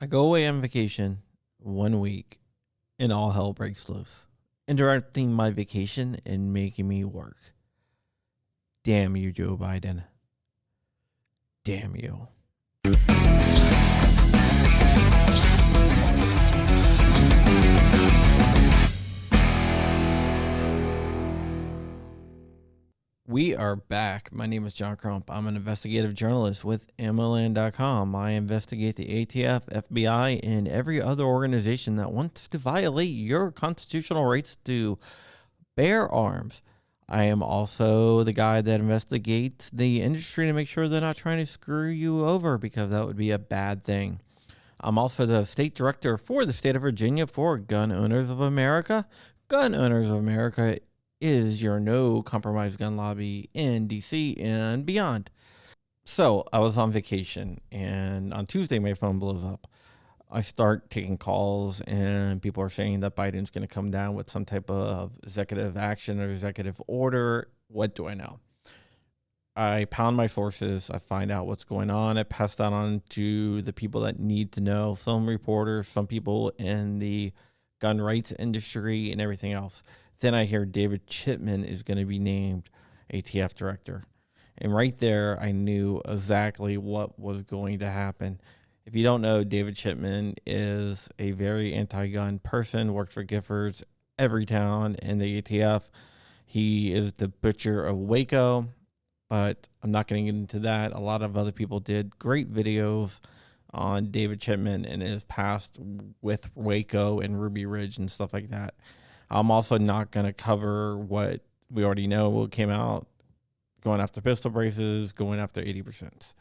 I go away on vacation 1 week and all hell breaks loose, interrupting my vacation and making me work. Damn you, Joe Biden. Damn you. We are back. My name is John Crump. I'm an investigative journalist with AmmoLand.com. I investigate the ATF, FBI, and every other organization that wants to violate your constitutional rights to bear arms. I am also the guy that investigates the industry to make sure they're not trying to screw you over, because that would be a bad thing. I'm also the state director for the state of Virginia for Gun Owners of America. Gun Owners of America is your no compromise gun lobby in DC and beyond. So I was on vacation, and on Tuesday my phone blows up. I start taking calls, and people are saying that Biden's going to come down with some type of executive action or executive order. What do I know? I pound my sources. I find out what's going on. I pass that on to the people that need to know, some reporters, some people in the gun rights industry and everything else. Then I hear David Chipman is going to be named ATF director. And right there, I knew exactly what was going to happen. If you don't know, David Chipman is a very anti-gun person, worked for Giffords, Everytown, and the ATF. He is the butcher of Waco, but I'm not going to get into that. A lot of other people did great videos on David Chipman and his past with Waco and Ruby Ridge and stuff like that. I'm also not going to cover what we already know what came out, going after pistol braces, going after 80%.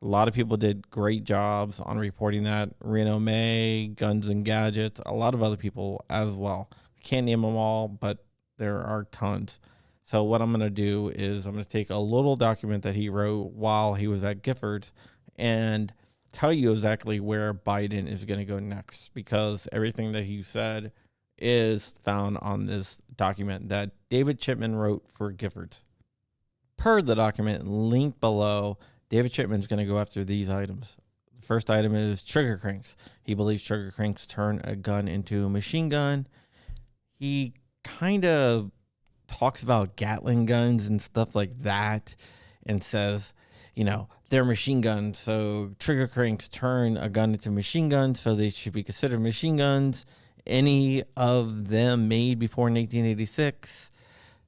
A lot of people did great jobs on reporting that. Reno May, Guns and Gadgets, a lot of other people as well. Can't name them all, but there are tons. So what I'm going to do is I'm going to take a little document that he wrote while he was at Giffords and tell you exactly where Biden is going to go next, because everything that he said is found on this document that David Chipman wrote for Giffords. Per the document linked below, David Chipman's going to go after these items. The first item is trigger cranks. He believes trigger cranks turn a gun into a machine gun. He kind of talks about Gatling guns and stuff like that and says, they're machine guns, so trigger cranks turn a gun into machine guns, so they should be considered machine guns. Any of them made before 1986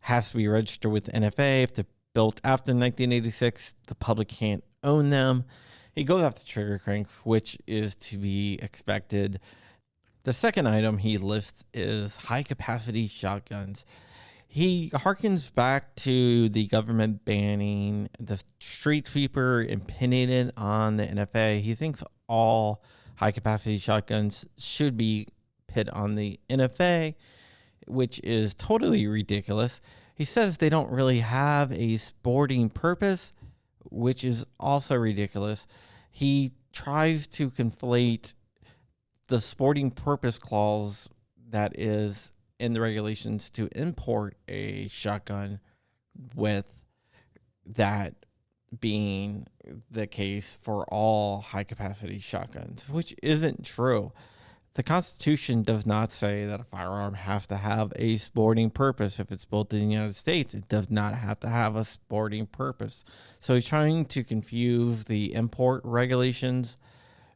has to be registered with the NFA. If they're built after 1986, the public can't own them. He goes after trigger cranks, which is to be expected. The second item he lists is high-capacity shotguns. He harkens back to the government banning the street sweeper and pinning it on the NFA. He thinks all high-capacity shotguns should be put on the NFA, which is totally ridiculous. He says they don't really have a sporting purpose, which is also ridiculous. He tries to conflate the sporting purpose clause that is in the regulations to import a shotgun with that being the case for all high-capacity shotguns, which isn't true. The Constitution does not say that a firearm has to have a sporting purpose. If it's built in the United States, it does not have to have a sporting purpose. So he's trying to confuse the import regulations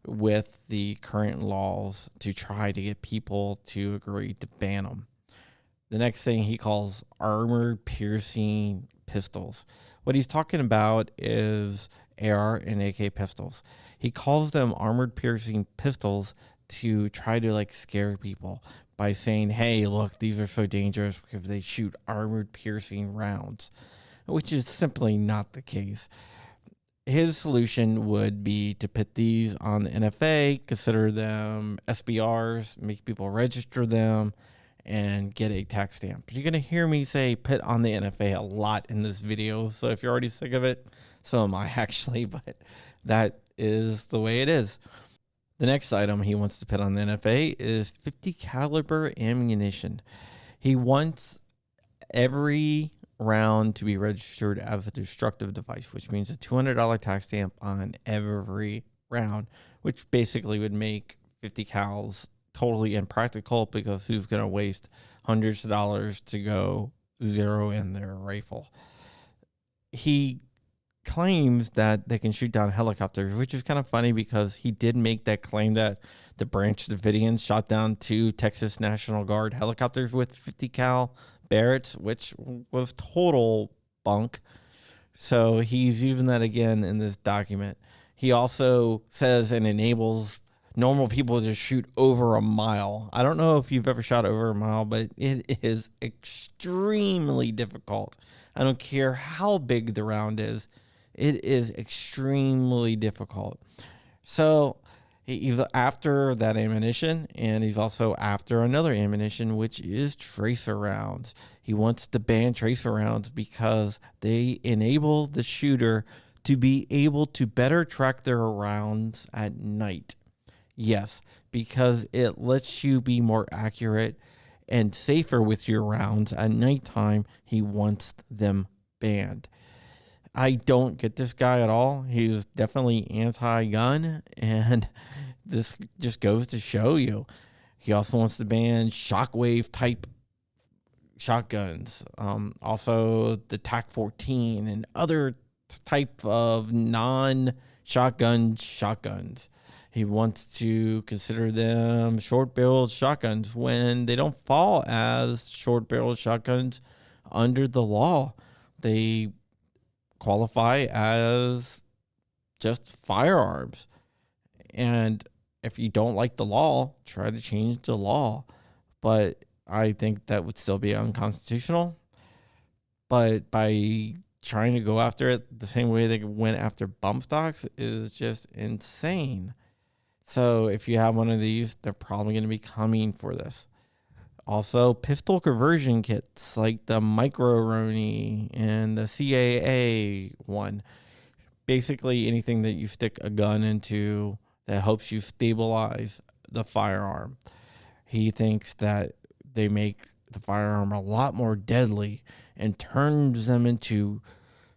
with the current laws to try to get people to agree to ban them. The next thing he calls armored piercing pistols. What he's talking about is AR and AK pistols. He calls them armored piercing pistols to try to scare people by saying, hey, look, these are so dangerous because they shoot armored piercing rounds, which is simply not the case. His solution would be to put these on the NFA, consider them SBRs, make people register them, and get a tax stamp. You're going to hear me say put on the NFA a lot in this video, so if you're already sick of it, so am I actually, but that is the way it is. The next item he wants to put on the NFA is 50 caliber ammunition. He wants every round to be registered as a destructive device, which means a $200 tax stamp on every round, which basically would make 50 cals totally impractical because who's going to waste hundreds of dollars to go zero in their rifle? He claims that they can shoot down helicopters, which is kind of funny because he did make that claim that the Branch Davidians shot down 2 Texas National Guard helicopters with 50 cal Barretts, which was total bunk. So he's using that again in this document. He also says and enables normal people to shoot over a mile. I don't know if you've ever shot over a mile, but it is extremely difficult. I don't care how big the round is. It is extremely difficult. So he's after that ammunition, and he's also after another ammunition, which is tracer rounds. He wants to ban tracer rounds because they enable the shooter to be able to better track their rounds at night. Yes, because it lets you be more accurate and safer with your rounds at nighttime. He wants them banned. I don't get this guy at all. He's definitely anti-gun, and this just goes to show you. He also wants to ban shockwave type shotguns, also the TAC-14 and other type of non-shotgun shotguns. He wants to consider them short-barreled shotguns when they don't fall as short-barreled shotguns under the law. They qualify as just firearms. And if you don't like the law, try to change the law. But I think that would still be unconstitutional. But by trying to go after it the same way they went after bump stocks is just insane. So if you have one of these, they're probably going to be coming for this. Also, pistol conversion kits like the Micro-Roni and the CAA one. Basically anything that you stick a gun into that helps you stabilize the firearm. He thinks that they make the firearm a lot more deadly and turns them into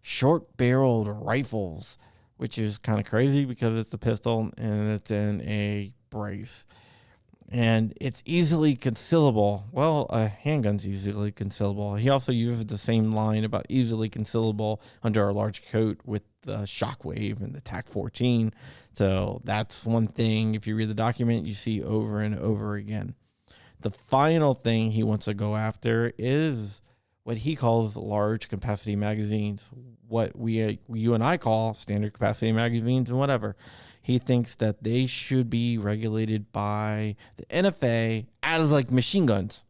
short-barreled rifles, which is kind of crazy because it's the pistol and it's in a brace. And it's easily concealable. Well, a handgun's easily concealable. He also uses the same line about easily concealable under a large coat with the Shockwave and the TAC-14. So that's one thing, if you read the document, you see over and over again. The final thing he wants to go after is what he calls large capacity magazines, what you and I call standard capacity magazines and whatever. He thinks that they should be regulated by the NFA as like machine guns.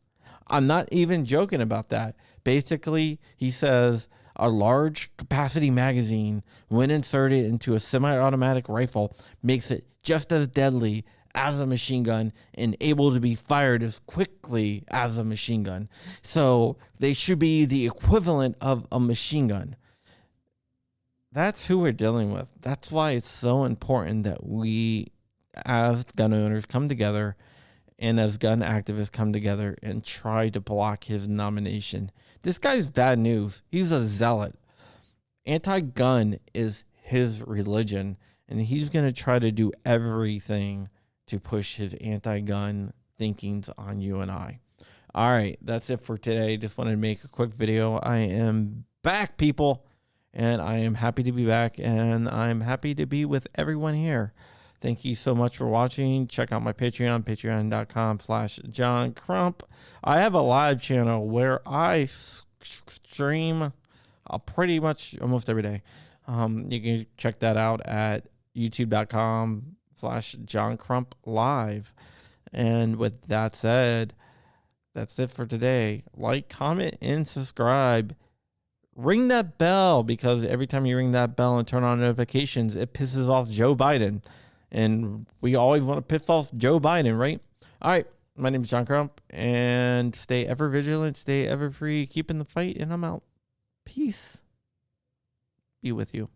I'm not even joking about that. Basically, he says a large capacity magazine, when inserted into a semi-automatic rifle, makes it just as deadly as a machine gun and able to be fired as quickly as a machine gun. So they should be the equivalent of a machine gun. That's who we're dealing with. That's why it's so important that we, as gun owners, come together and as gun activists come together and try to block his nomination. This guy's bad news. He's a zealot. Anti-gun is his religion, and he's going to try to do everything to push his anti-gun thinkings on you and I. All right, that's it for today. Just wanted to make a quick video. I am back, people. And I am happy to be back, and I'm happy to be with everyone here. Thank you so much for watching. Check out my Patreon, patreon.com/John Crump. I have a live channel where I stream pretty much almost every day. You can check that out at youtube.com/John Crump Live. And with that said, that's it for today. Like, comment, and subscribe. Ring that bell, because every time you ring that bell and turn on notifications, it pisses off Joe Biden. And we always want to piss off Joe Biden, right? All right. My name is John Crump, and stay ever vigilant, stay ever free, keep in the fight, and I'm out. Peace be with you.